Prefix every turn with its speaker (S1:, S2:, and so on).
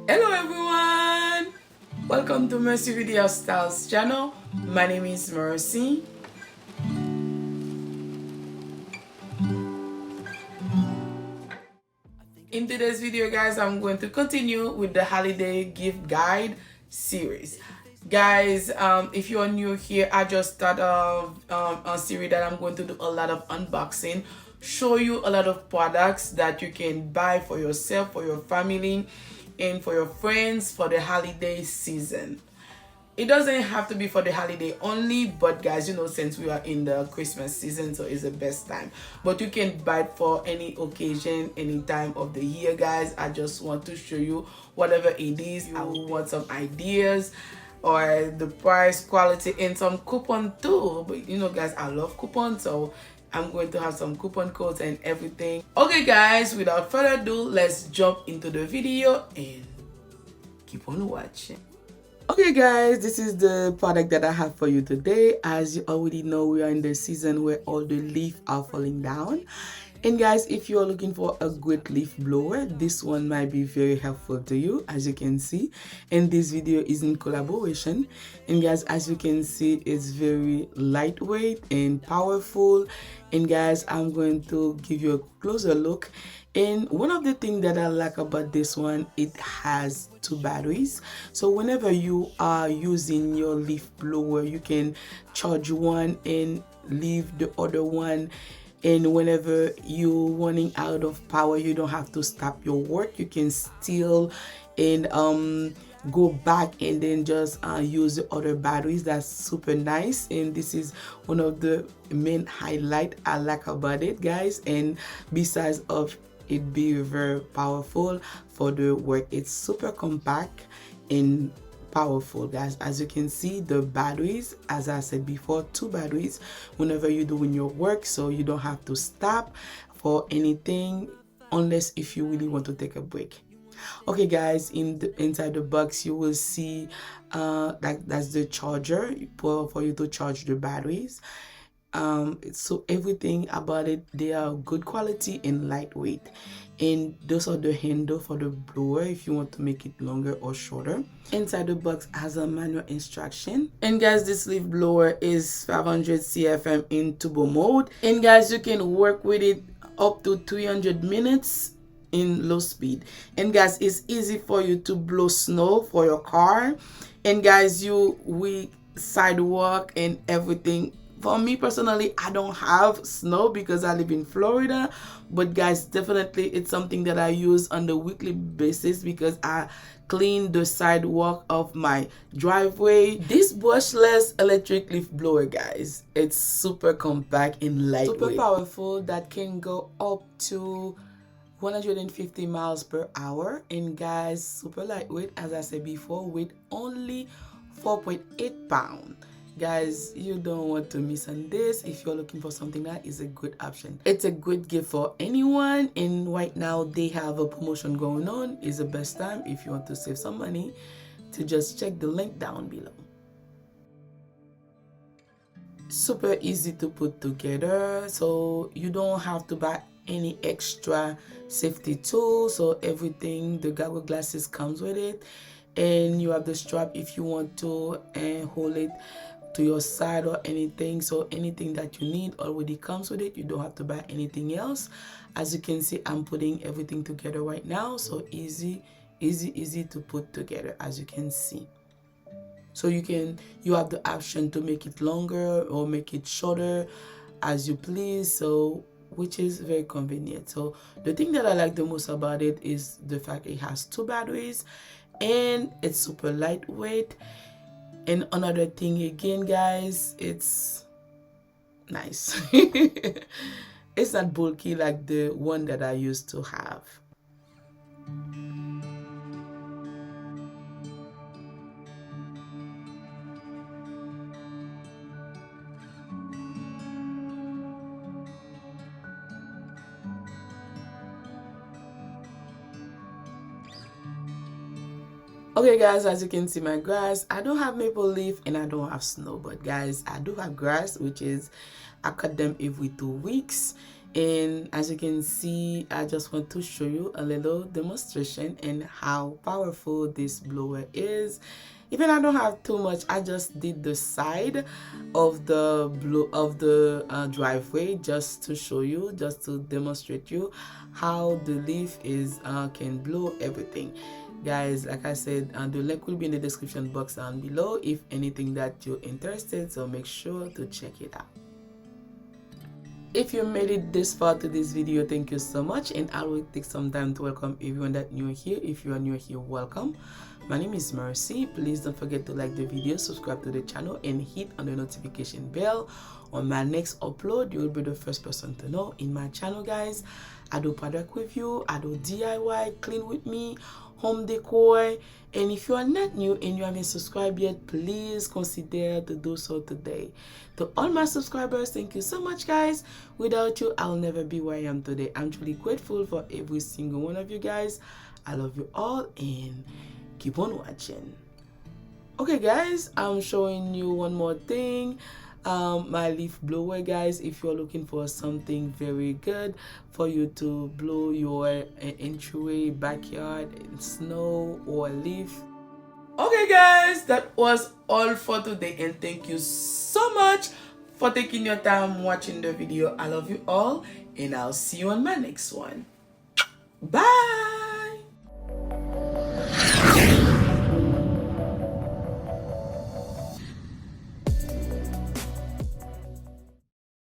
S1: Hello everyone! Welcome to Mercy Video Styles channel. My name is Mercy. In today's video guys, I'm going to continue with the holiday gift guide series. Guys, if you are new here, I just started a series that I'm going to do a lot of unboxing, show you a lot of products that you can buy for yourself, for your family, and for your friends for the holiday season. It doesn't have to be for the holiday only, but guys, you know, since we are in the Christmas season, so it's the best time. But you can buy it for any occasion, any time of the year, guys. I just want to show you whatever it is. I want some ideas or the price, quality, and some coupon too. But you know guys, I love coupons, so I'm going to have some coupon codes and everything. Okay guys, without further ado, let's jump into the video and keep on watching. Okay guys, this is the product that I have for you today. As you already know, we are in the season where all the leaves are falling down. And guys, if you are looking for a great leaf blower, this one might be very helpful to you, as you can see. And this video is in collaboration. And guys, as you can see, it's very lightweight and powerful. And guys, I'm going to give you a closer look. And one of the things that I like about this one, it has 2 batteries. So whenever you are using your leaf blower, you can charge one and leave the other one. And whenever you're running out of power, you don't have to stop your work. You can still and go back and then just use the other batteries. That's super nice, and this is one of the main highlight I like about it, guys. And besides of it being very powerful for the work, it's super compact and powerful, guys. As you can see, the batteries, as I said before, 2 batteries whenever you're doing your work, so you don't have to stop for anything unless if you really want to take a break. Okay guys, inside the box you will see that's the charger for you to charge the batteries. So everything about it, they are good quality and lightweight. And those are the handle for the blower if you want to make it longer or shorter. Inside the box has a manual instruction. And guys, this leaf blower is 500 CFM in turbo mode. And guys, you can work with it up to 300 minutes in low speed. And guys, it's easy for you to blow snow for your car. And guys, we sidewalk and everything. For me personally, I don't have snow because I live in Florida, but guys, definitely it's something that I use on the weekly basis because I clean the sidewalk of my driveway. This brushless electric leaf blower, guys, it's super compact and lightweight, super powerful, that can go up to 150 miles per hour. And guys, super lightweight, as I said before, with only 4.8 pounds. Guys, you don't want to miss on this. If you're looking for something that is a good option, it's a good gift for anyone. And right now they have a promotion going on. It's the best time if you want to save some money to just check the link down below. Super easy to put together, so you don't have to buy any extra safety tools. So everything, the goggle glasses comes with it, and you have the strap if you want to hold it to your side or anything. So anything that you need already comes with it. You don't have to buy anything else. As you can see, I'm putting everything together right now, so easy to put together, as you can see. So you have the option to make it longer or make it shorter as you please, so which is very convenient. So the thing that I like the most about it is the fact it has 2 batteries and it's super lightweight. And another thing again, guys, it's nice. It's not bulky like the one that I used to have. Okay guys, as you can see my grass, I don't have maple leaf and I don't have snow, but guys, I do have grass, which is I cut them every 2 weeks. And as you can see, I just want to show you a little demonstration and how powerful this blower is. Even I don't have too much, I just did the side of the driveway just to show you, just to demonstrate you how the leaf is can blow everything. Guys, like I said, the link will be in the description box down below if anything that you're interested, so make sure to check it out. If you made it this far to this video, thank you so much, and I will take some time to welcome everyone that new here. If you are new here, welcome. My name is Mercy. Please don't forget to like the video, subscribe to the channel, and hit on the notification bell. On my next upload, you will be the first person to know. In my channel, guys, I do product review, I do DIY, clean with me, home decor. And if you are not new and you haven't subscribed yet, please consider to do so today. To all my subscribers, thank you so much, guys. Without you, I'll never be where I am today. I'm truly grateful for every single one of you guys. I love you all and keep on watching. Okay, guys, I'm showing you one more thing. My leaf blower, guys. If you're looking for something very good for you to blow your entryway, backyard, snow or leaf. Okay, guys, that was all for today, and thank you so much for taking your time watching the video. I love you all, and I'll see you on my next one. Bye.